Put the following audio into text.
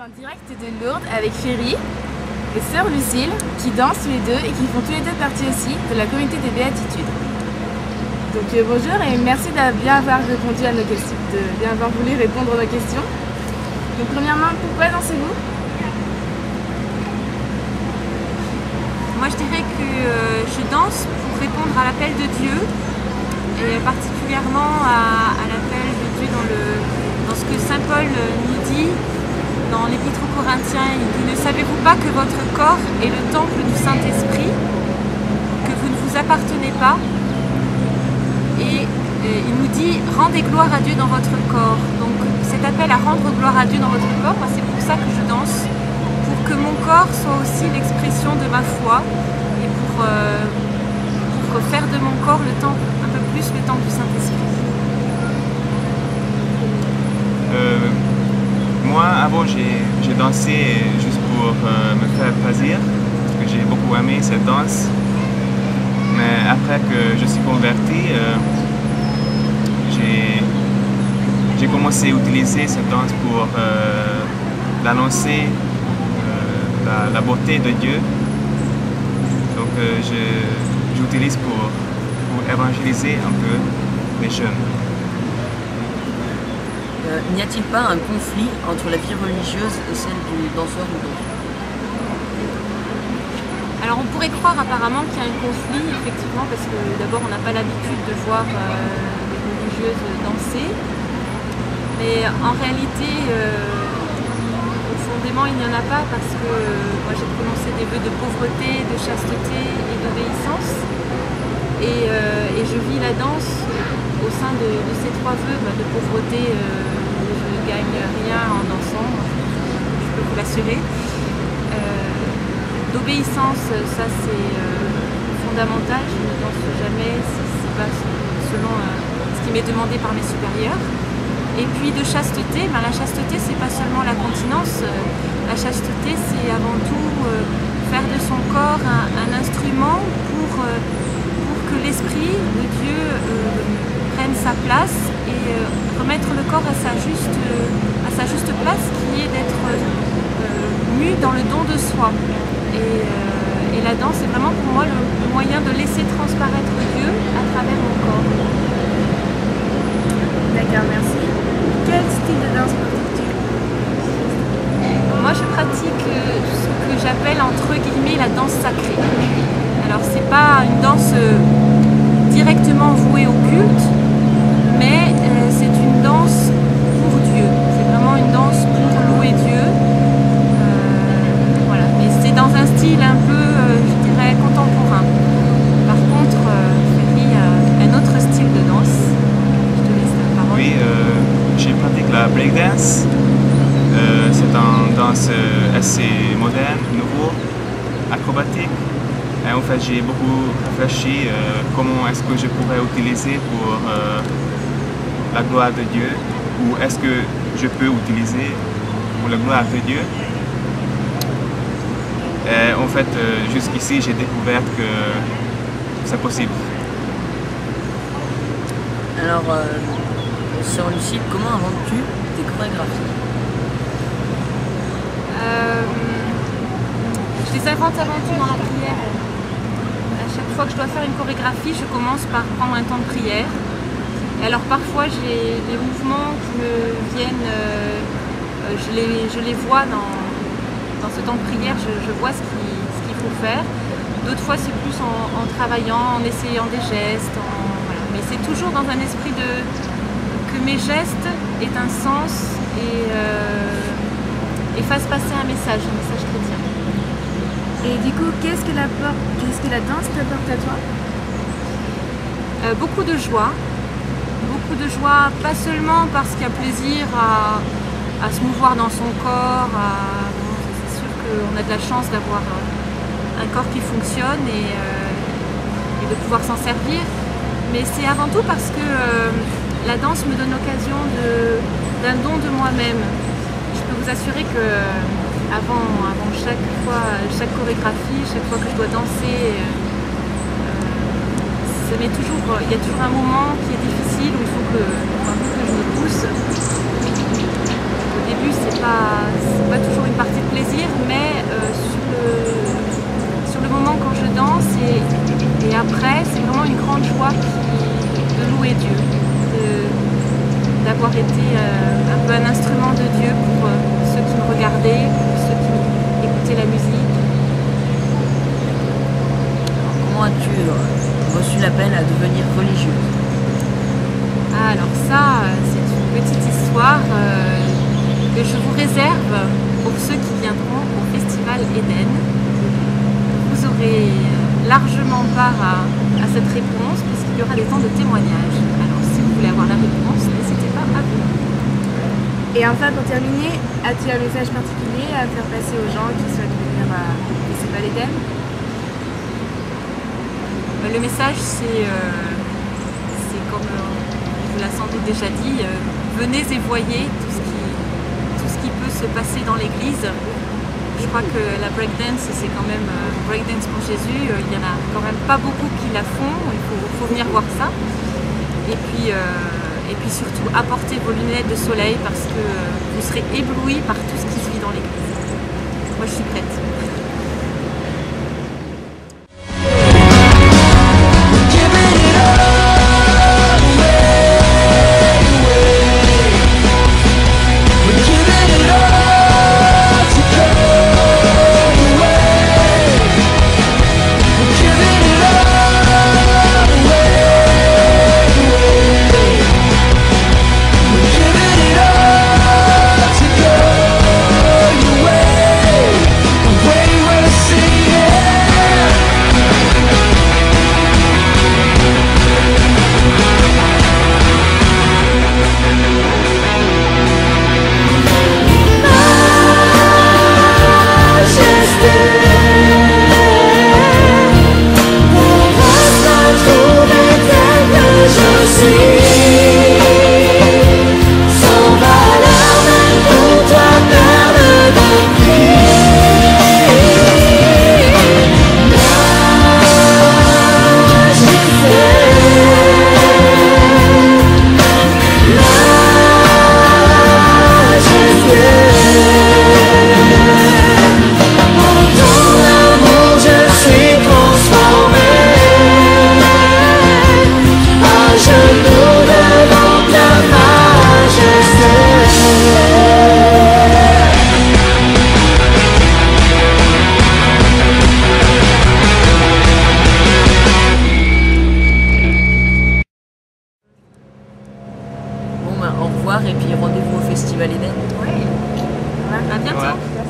en direct de Lourdes avec Ferry et Sœur Lucille qui dansent tous les deux et qui font tous les deux partie aussi de la communauté des Béatitudes. Donc bonjour et merci de bien avoir répondu à nos questions, de bien avoir voulu répondre à nos questions. Donc premièrement, pourquoi dansez-vous? Moi je dirais que je danse pour répondre à l'appel de Dieu et particulièrement à l'appel de Dieu dans ce que Saint Paul nous dit dans l'Épître aux Corinthiens. Il dit: ne savez-vous pas que votre corps est le temple du Saint-Esprit, que vous ne vous appartenez pas? Et il nous dit: rendez gloire à Dieu dans votre corps. Donc cet appel à rendre gloire à Dieu dans votre corps, c'est pour ça que je danse, pour que mon corps soit aussi l'expression de ma foi et pour faire de mon corps le temple, un peu plus le temple du Saint-Esprit. Moi, avant, j'ai dansé juste pour me faire plaisir, parce que j'ai beaucoup aimé cette danse. Mais après que je suis converti, j'ai commencé à utiliser cette danse pour l'annoncer la beauté de Dieu. Donc j'utilise pour évangéliser un peu les jeunes. N'y a-t-il pas un conflit entre la vie religieuse et celle du danseur ou danseuse? Alors on pourrait croire apparemment qu'il y a un conflit, effectivement, parce que d'abord on n'a pas l'habitude de voir des religieuses danser. Mais en réalité, profondément, il n'y en a pas, parce que moi j'ai prononcé des vœux de pauvreté, de chasteté et d'obéissance. Et je vis la danse au sein de ces trois vœux de pauvreté. Je ne gagne rien en dansant, je peux vous l'assurer. D'obéissance, ça c'est fondamental, je ne danse jamais si c'est pas selon ce qui m'est demandé par mes supérieurs. Et puis de chasteté, la chasteté c'est pas seulement la continence, la chasteté c'est avant tout faire de son corps un instrument pour que l'Esprit de Dieu prenne sa place et remettre le corps à sa juste place, qui est d'être mu dans le don de soi. Et la danse est vraiment pour moi le moyen de laisser transparaître Dieu à travers mon corps. D'accord, merci. Quel style de danse pratiques-tu? Moi je pratique ce que j'appelle entre guillemets la danse sacrée. Alors c'est pas une danse directement vouée au culte, mais c'est une danse pour Dieu. C'est vraiment une danse pour louer Dieu. Voilà. Mais c'est dans un style un peu, je dirais, contemporain. Par contre, Ferry a un autre style de danse. Je te laisse la parole. Oui, je pratique la breakdance. C'est une danse assez moderne, nouveau, acrobatique. Et en fait, j'ai beaucoup réfléchi comment est-ce que je pourrais utiliser pour la gloire de Dieu, ou est-ce que je peux utiliser pour la gloire de Dieu. Et en fait, jusqu'ici, j'ai découvert que c'est possible. Alors, Sœur Lucille, comment inventes-tu tes chorégraphies? Je les invente avant tout dans la prière. À chaque fois que je dois faire une chorégraphie, je commence par prendre un temps de prière. Et alors parfois j'ai des mouvements qui me viennent, je les vois dans ce temps de prière, je vois ce qu'il faut faire. D'autres fois c'est plus en travaillant, en essayant des gestes, voilà. Mais c'est toujours dans un esprit que mes gestes aient un sens et fassent passer un message chrétien. Et du coup, qu'est-ce que la danse t'apporte à toi? Beaucoup de joie, pas seulement parce qu'il y a plaisir à se mouvoir dans son corps. C'est sûr qu'on a de la chance d'avoir un corps qui fonctionne et de pouvoir s'en servir, mais c'est avant tout parce que la danse me donne l'occasion d'un don de moi-même. Je peux vous assurer que avant chaque chorégraphie, chaque fois que je dois danser, il y a toujours un moment qui est difficile où il faut que je me pousse. Au début, c'est pas toujours peu un instrument de Dieu pour ceux qui me regardaient, pour ceux qui écoutaient la musique. Comment as-tu reçu l'appel à devenir religieuse? Ah, alors ça, c'est une petite histoire que je vous réserve pour ceux qui viendront au Festival Eden. Vous aurez largement part à cette réponse puisqu'il y aura des temps de témoignage. Alors si vous voulez avoir la réponse, n'hésitez pas à venir. Et enfin, pour terminer, as-tu un message particulier à faire passer aux gens qui souhaitent venir au Festival Eden? Le message, c'est comme on vous l'a sans doute déjà dit, venez et voyez tout ce qui peut se passer dans l'église. Je crois que la breakdance, c'est quand même breakdance pour Jésus. Il n'y en a quand même pas beaucoup qui la font. Il faut venir voir ça. Et puis surtout, apportez vos lunettes de soleil parce que vous serez éblouis par tout ce qui se vit dans l'église. Moi, je suis prête. Au revoir et puis rendez-vous au Festival Eden. Oui. À bientôt. Ouais.